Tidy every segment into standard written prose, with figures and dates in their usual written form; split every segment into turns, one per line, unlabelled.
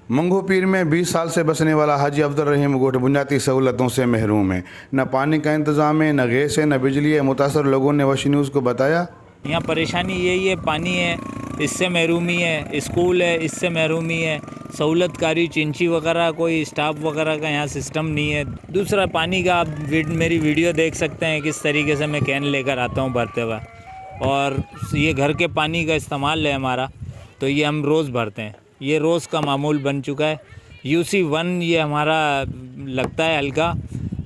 मंगू पीर में 20 साल से बसने वाला हाजी अब्दुल रहीम गोट बुनियादी सहूलतों से महरूम है। न पानी का इंतज़ाम है, न गैस है, न बिजली है। मुतासर लोगों ने वश न्यूज़ को बताया,
यहाँ परेशानी यही है, पानी है इससे महरूमी है, स्कूल है इससे महरूमी है, सहूलतकारी चिंची वगैरह कोई स्टाफ वगैरह का यहाँ सिस्टम नहीं है। दूसरा पानी का आप मेरी वीडियो देख सकते हैं किस तरीके से मैं कैन लेकर आता हूँ भरते हुए। और ये घर के पानी का इस्तेमाल है हमारा, तो ये हम रोज़ भरते हैं, ये रोज़ का मामूल बन चुका है। UC1 ये हमारा लगता है हल्का,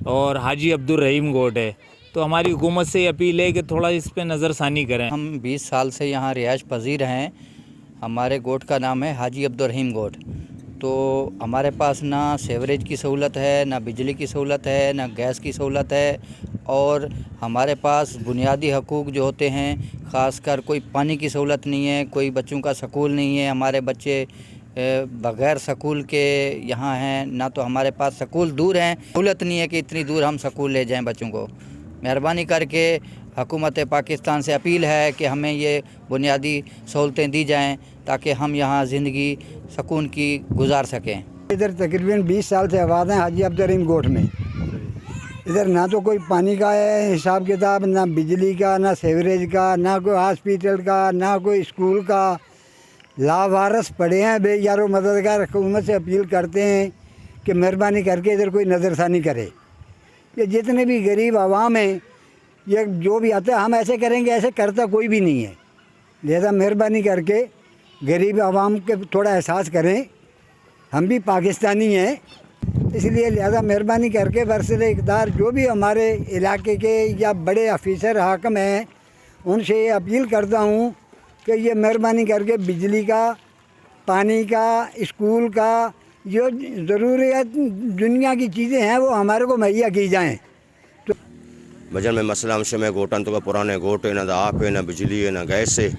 और हाजी अब्दुल रहीम गोट है। तो हमारी हुकूमत से अपील है कि थोड़ा इस पे नज़रसानी करें।
हम 20 साल से यहाँ रिहाइश पजीर हैं। हमारे गोट का नाम है हाजी अब्दुल रहीम गोट। तो हमारे पास ना सेवरेज की सहूलत है, ना बिजली की सहूलत है, ना गैस की सहूलत है, और हमारे पास बुनियादी हकूक़ जो होते हैं, ख़ासकर कोई पानी की सहूलत नहीं है, कोई बच्चों का स्कूल नहीं है। हमारे बच्चे बग़ैर स्कूल के यहाँ हैं, ना तो हमारे पास स्कूल दूर हैं, सहूलत नहीं है कि इतनी दूर हम स्कूल ले जाएं बच्चों को। मेहरबानी करके हुकूमत पाकिस्तान से अपील है कि हमें ये बुनियादी सहूलतें दी जाएं ताकि हम यहाँ ज़िंदगी सुकून की गुजार सकें।
इधर तकरीबन 20 साल से आबाद हैं हाजी अब्दुल रहीम गोट में। इधर ना तो कोई पानी का है हिसाब किताब, ना बिजली का, ना सेवरेज का, ना कोई हॉस्पिटल का, ना कोई स्कूल का। लावारस पड़े हैं बेयारो मददगार। हुकूमत से अपील करते हैं कि मेहरबानी करके इधर कोई नज़रसानी करे। ये जितने भी गरीब आवाम हैं, ये जो भी आता है हम ऐसे करेंगे, ऐसे करता कोई भी नहीं है। लिहाजा मेहरबानी करके गरीब आवाम के थोड़ा एहसास करें, हम भी पाकिस्तानी हैं, इसलिए लिहाजा मेहरबानी करके बरसर इक़्तिदार जो भी हमारे इलाके के या बड़े ऑफिसर हाकिम हैं, उनसे ये अपील करता हूँ कि ये मेहरबानी करके बिजली का, पानी का, स्कूल का, जो ज़रूरियत दुनिया की चीज़ें हैं वो हमारे को मुहैया की जाएँ। तो
भजन में मसला अंश में गोटन तो पुराने गोट है, न आप है, न बिजली है, न गैस है,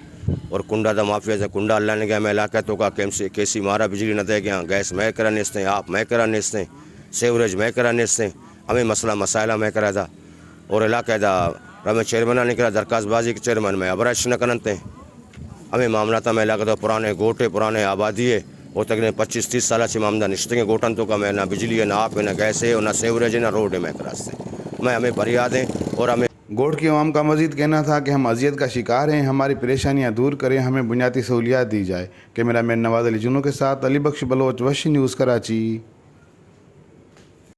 और कुंडा दा माफिया से कुंडा अल्लाह ने गया मैं इलाका तो का कैसी मारा बिजली न दे गया, गैस मैं करा निस्ते, आप मैं करा निस्ते, सेवरेज मैं करा निस्ते, हमें मसला मसाइला मैं करा था। और इलाके दा हमें चेयरमैन निकला दरखास्तबाजी के चेयरमैन में अबराश न करते हमें मामला था। मैं इलाका तो पुराने गोट है, पुराने आबादी है, और तकरीबन 25-30 साल से मामला निश्चित के गोटन तो का मैं ना बिजली है, ना आप है, ना गैस है, और ना सेवरेज है, ना रोड है मैं रास्ते मैं हमें फरियाद है। और हमें
गोट की आवाम का मजीद कहना था कि हम अजियत का शिकार हैं, हमारी परेशानियां दूर करें, हमें बुनियादी सहूलियात दी जाए। कैमरामैन नवाज अली जुनू के साथ अली बख्श बलोच, वश न्यूज़, कराची।